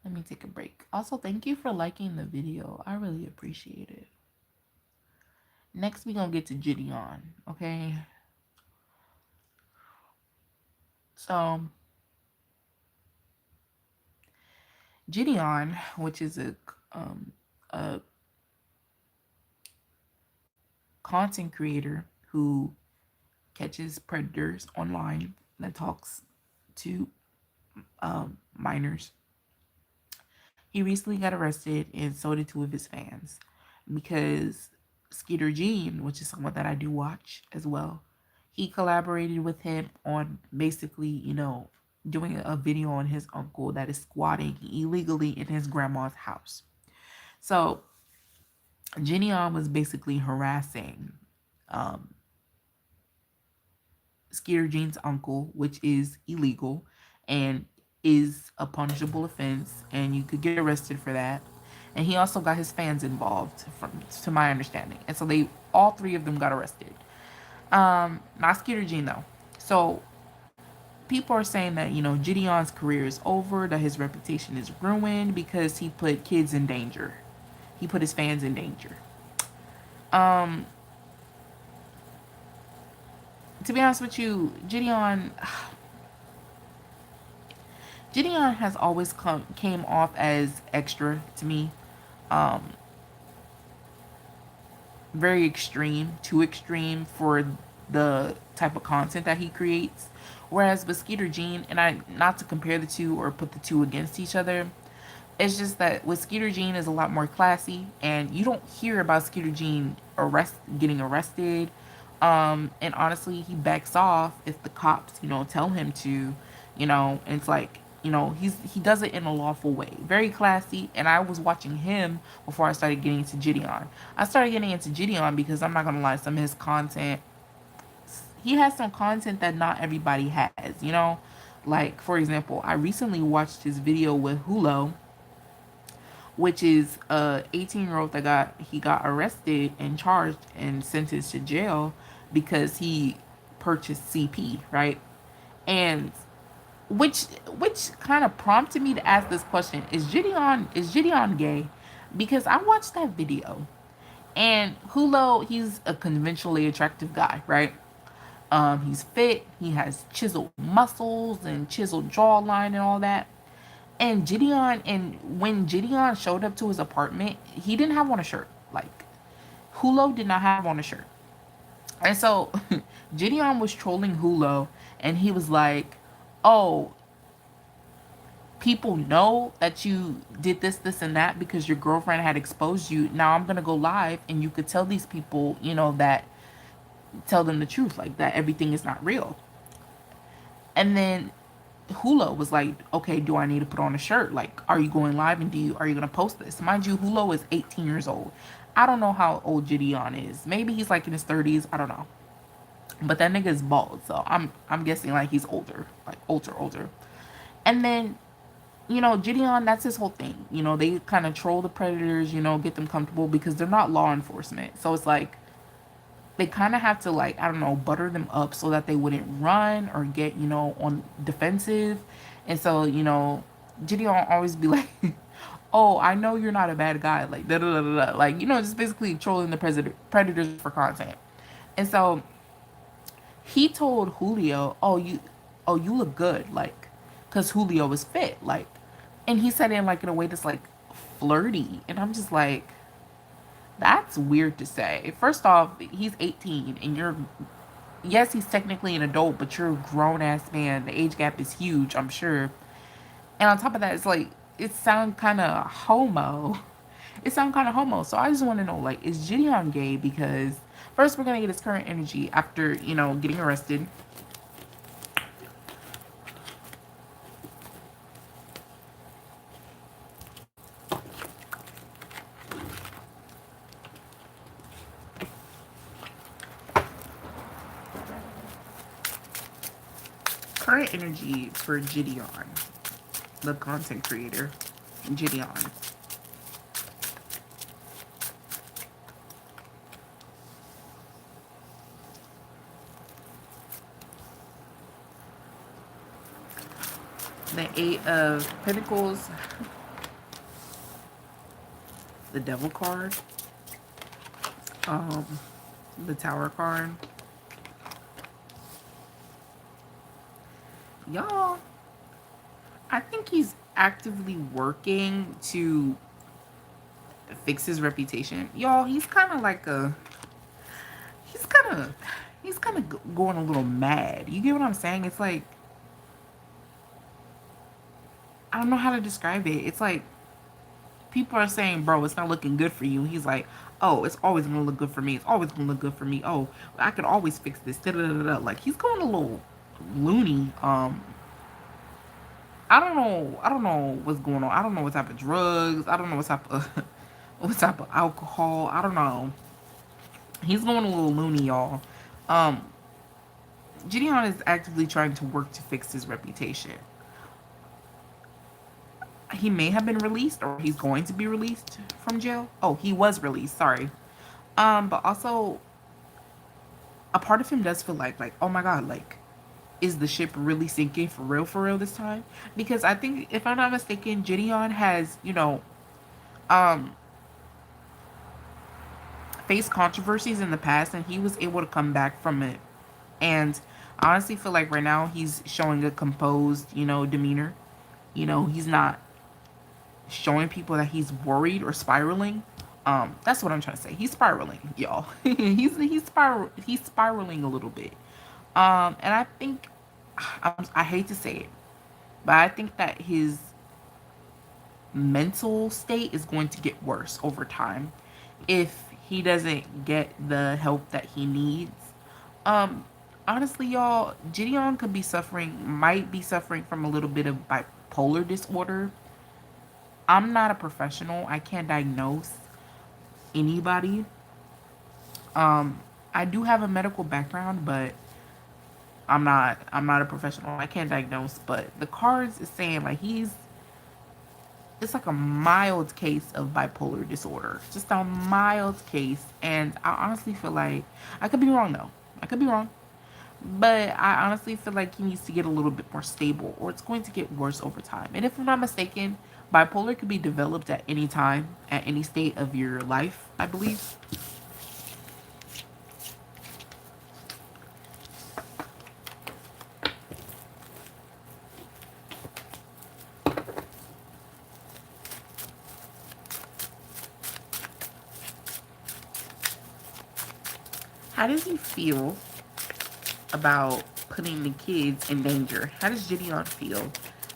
Let me take a break. Also, thank you for liking the video. I really appreciate it. Next, we're going to get to JIDION. Okay. So, JIDION, which is a content creator who catches predators online that talks to minors. He recently got arrested, and so did two of his fans, because Skeeter Jean, which is someone that I do watch as well, he collaborated with him on basically, doing a video on his uncle that is squatting illegally in his grandma's house. So JIDION was basically harassing Skeeter Jean's uncle, which is illegal and is a punishable offense, and you could get arrested for that. And he also got his fans involved, from to my understanding. And so all three of them got arrested. Not Skeeter Jean though. So people are saying that JIDION's career is over, that his reputation is ruined because he put kids in danger. He put his fans in danger. To be honest with you, JIDION has always came off as extra to me. Very extreme, too extreme for the type of content that he creates. Whereas with Skeeter Jean, and not to compare the two or put the two against each other, it's just that with Skeeter Jean is a lot more classy, and you don't hear about Skeeter Jean getting arrested. And honestly, he backs off if the cops, tell him to, and it's like, he does it in a lawful way. Very classy. And I was watching him before I started getting into JIDION. I started getting into JIDION because I'm not gonna lie, some of his content, he has some content that not everybody has. Like, for example, I recently watched his video with Hulo, which is a 18-year-old that got arrested and charged and sentenced to jail because he purchased CP, right? And which kind of prompted me to ask this question: Is JIDION gay? Because I watched that video, and Hulo, he's a conventionally attractive guy, right? He's fit, he has chiseled muscles and chiseled jawline and all that. And when JIDION showed up to his apartment, he didn't have on a shirt. Like, Hulo did not have on a shirt. And so JIDION was trolling Hulo, and he was like, oh, people know that you did this, and that because your girlfriend had exposed you. Now I'm going to go live, and you could tell these people, tell them the truth, like that everything is not real. And then Hulo was like, okay, do I need to put on a shirt? Like, are you going live, and are you going to post this? Mind you, Hulo is 18 years old. I don't know how old JIDION is. Maybe he's like in his 30s. I don't know. But that nigga is bald, so I'm guessing like he's older, like older. And then, JIDION, that's his whole thing. They kind of troll the predators, get them comfortable because they're not law enforcement. So it's like they kind of have to, like, I don't know, butter them up so that they wouldn't run or get, on defensive. And so, JIDION always be like, oh, I know you're not a bad guy, like, da da da da, like, just basically trolling the predators for content. And so he told Julio, oh, you look good, like, because Julio was fit, like, and he said it in, like, in a way that's, like, flirty. And I'm just like, That's weird to say. First off, he's 18 and you're, yes, he's technically an adult, but you're a grown ass man. The age gap is huge, I'm sure. And on top of that, it's like, it sounds kind of homo. It sounds kind of homo. So I just want to know, like, is JIDION gay? Because first, we're going to get his current energy after, getting arrested. Current energy for JIDION, the content creator. JIDION. The Eight of Pentacles, the Devil card, the Tower card. Y'all, I think he's actively working to fix his reputation. Y'all, he's kind of like a, he's kind of going a little mad. You get what I'm saying? It's like, I don't know how to describe it. It's like people are saying, bro, it's not looking good for you. He's like, oh, it's always gonna look good for me. It's always gonna look good for me. Oh, I could always fix this. Da, da, da, da. Like, he's going a little loony. I don't know what's going on. I don't know what type of drugs. I don't know what type of what type of alcohol. I don't know. He's going a little loony, y'all. Um, JIDION is actively trying to work to fix his reputation. He may have been released, or he's going to be released from jail. Oh, he was released. Sorry. But also, a part of him does feel like, oh my god, like, is the ship really sinking for real this time? Because I think, if I'm not mistaken, JIDION has, um, faced controversies in the past, and he was able to come back from it. And I honestly feel like right now he's showing a composed, demeanor. He's not showing people that he's worried or spiraling. That's what I'm trying to say. He's spiraling, y'all. He's spiraling a little bit. And I think, I hate to say it, but I think that his mental state is going to get worse over time if he doesn't get the help that he needs. Honestly, y'all, JIDION might be suffering from a little bit of bipolar disorder. I'm not a professional. I can't diagnose anybody. I do have a medical background, but I'm not a professional. I can't diagnose, but the cards is saying like it's like a mild case of bipolar disorder. Just a mild case. And I honestly feel like, I could be wrong though. I could be wrong. But I honestly feel like he needs to get a little bit more stable, or it's going to get worse over time. And if I'm not mistaken, bipolar could be developed at any time, at any state of your life, I believe. How does he feel about putting the kids in danger? How does JIDION feel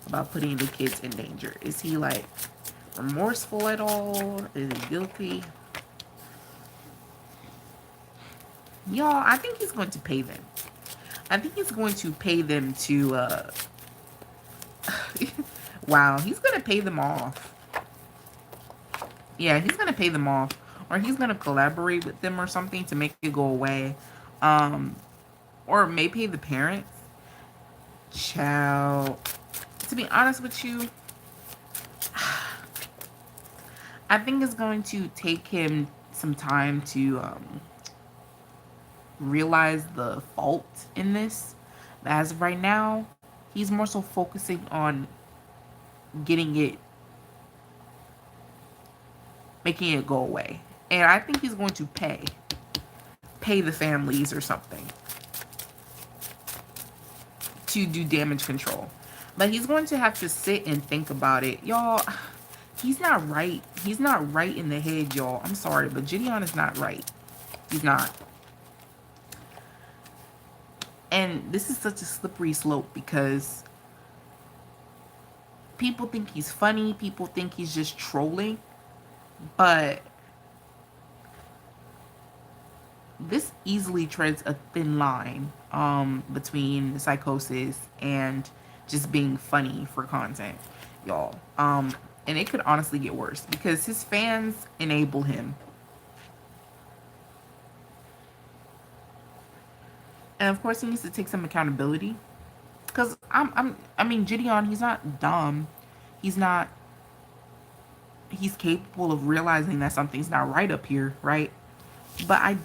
about putting the kids in danger? Is he like remorseful at all? Is he guilty? Y'all, I think he's going to pay them. I think he's going to pay them to wow, he's going to pay them off. Yeah, he's going to pay them off, or he's going to collaborate with them or something to make it go away. Or may pay the parents. Child, to be honest with you, I think it's going to take him some time to realize the fault in this. But as of right now, he's more so focusing on making it go away. And I think he's going to pay the families or something to do damage control. But he's going to have to sit and think about it. Y'all, He's not right. He's not right in the head, y'all. I'm sorry, but JIDION is not right. He's not. And this is such a slippery slope because people think he's funny. People think he's just trolling. But this easily treads a thin line between psychosis and just being funny for content, y'all. And it could honestly get worse because his fans enable him. And of course he needs to take some accountability. Cause I mean JIDION, he's not dumb. He's not he's capable of realizing that something's not right up here, right? But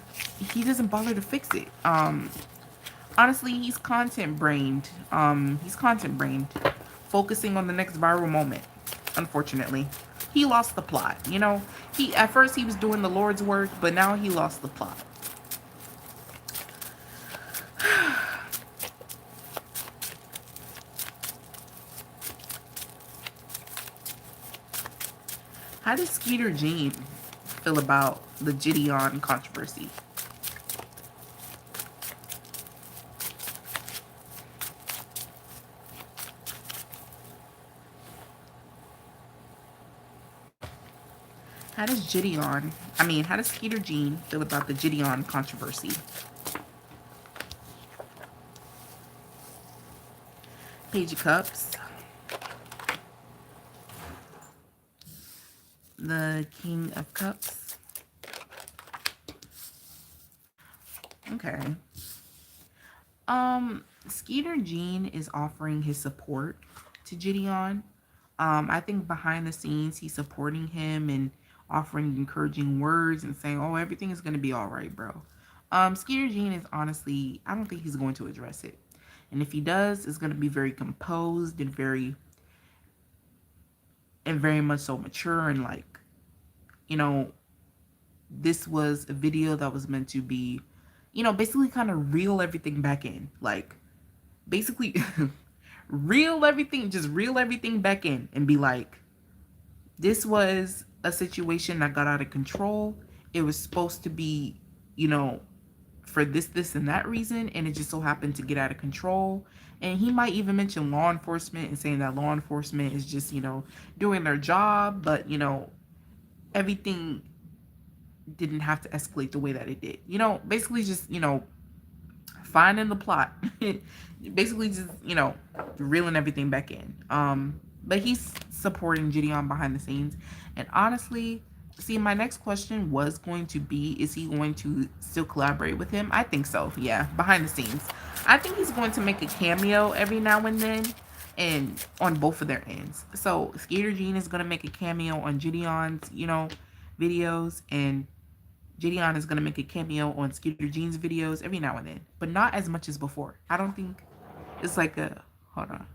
he doesn't bother to fix it. Honestly, he's content brained. He's content brained, focusing on the next viral moment. Unfortunately, he lost the plot. You know, he at first he was doing the Lord's work, but now he lost the plot. How does Skeeter Jean feel about the JIDION controversy? How does Skeeter Jean feel about the JIDION controversy? Page of Cups. The King of Cups. Okay. Skeeter Jean is offering his support to JIDION. I think behind the scenes he's supporting him and offering encouraging words and saying, "Oh, everything is gonna be all right, bro." Skeeter Jean is honestly, I don't think he's going to address it, and if he does, it's gonna be very composed and very much so mature and like, you know, this was a video that was meant to be, basically kind of reel everything back in, like basically just reel everything back in and be like, this was a situation that got out of control. It was supposed to be, you know, for this, and that reason, and it just so happened to get out of control. And he might even mention law enforcement and saying that law enforcement is just, doing their job, but, everything didn't have to escalate the way that it did. Basically just, finding the plot. Basically just, reeling everything back in. But he's supporting JIDION behind the scenes. And honestly, see, my next question was going to be, is he going to still collaborate with him? I think so, yeah, behind the scenes. I think he's going to make a cameo every now and then, and on both of their ends. So Skeeter Jean is going to make a cameo on JIDION's, videos, and JIDION is going to make a cameo on Skeeter Jean's videos every now and then, but not as much as before. I don't think it's like a, hold on.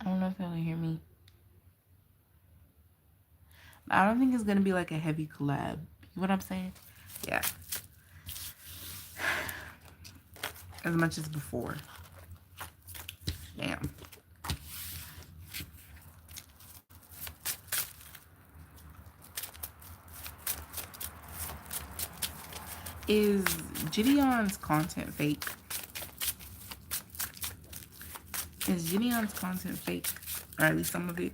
I don't know if y'all can hear me. I don't think it's going to be like a heavy collab. You know what I'm saying? Yeah. As much as before. Damn. Is JIDION's content fake? Is JIDION's content fake? Or at least some of it?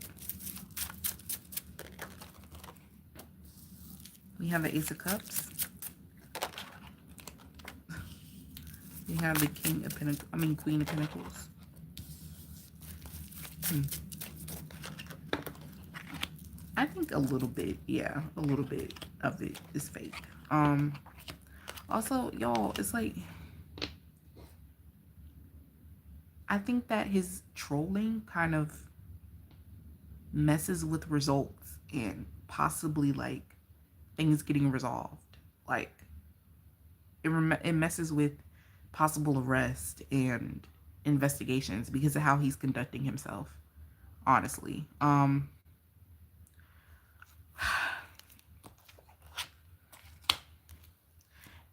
We have the Ace of Cups. We have the Queen of Pentacles. I think a little bit, yeah, a little bit of it is fake. Also, y'all, it's like, I think that his trolling kind of messes with results and possibly like things getting resolved. Like it messes with possible arrest and investigations because of how he's conducting himself. Honestly, and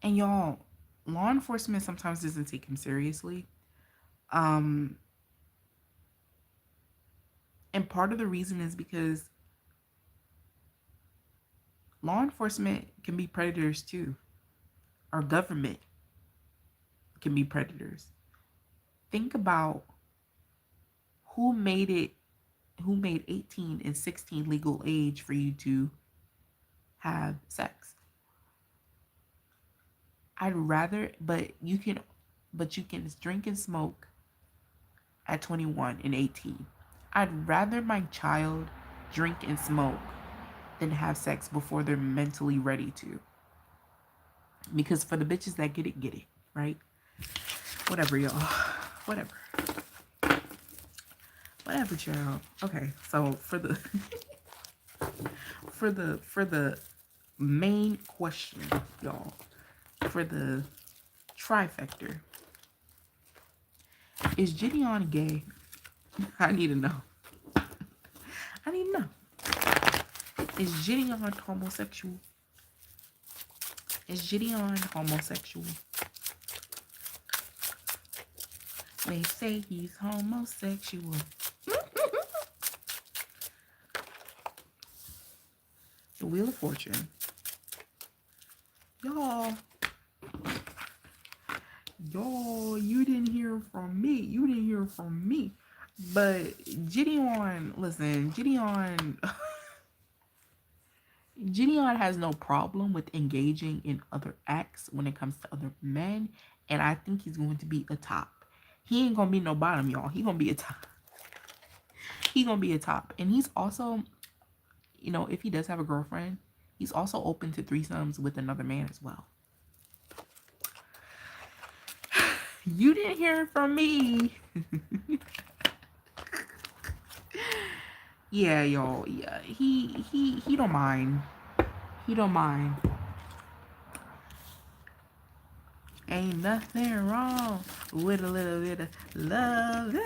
y'all, law enforcement sometimes doesn't take him seriously. Um, and part of the reason is because law enforcement can be predators too. Our government can be predators. Think about who made it, who made 18 and 16 legal age for you to have sex. I'd rather, but you can drink and smoke at 21 and 18. I'd rather my child drink and smoke than have sex before they're mentally ready to. Because for the bitches that get it, right? Whatever, y'all. Whatever. Whatever, child. Okay, so for the for the main question, y'all, for the trifecta, is JIDION gay? I need to know. I need to know. Is JIDION homosexual? Is JIDION homosexual? They say he's homosexual. The Wheel of Fortune. Y'all, you didn't hear from me. You didn't hear from me. But JIDION, listen, JIDION has no problem with engaging in other acts when it comes to other men. And I think he's going to be a top. He ain't going to be no bottom, y'all. He going to be a top. He going to be a top. And he's also, you know, if he does have a girlfriend, he's also open to threesomes with another man as well. You didn't hear it from me. Yeah, y'all. Yeah, he don't mind. He don't mind. Ain't nothing wrong with a little bit of love.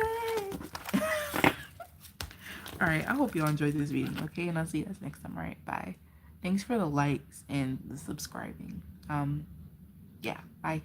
All right, I hope y'all enjoyed this video, okay? And I'll see you guys next time. All right, bye. Thanks for the likes and the subscribing. Yeah, bye.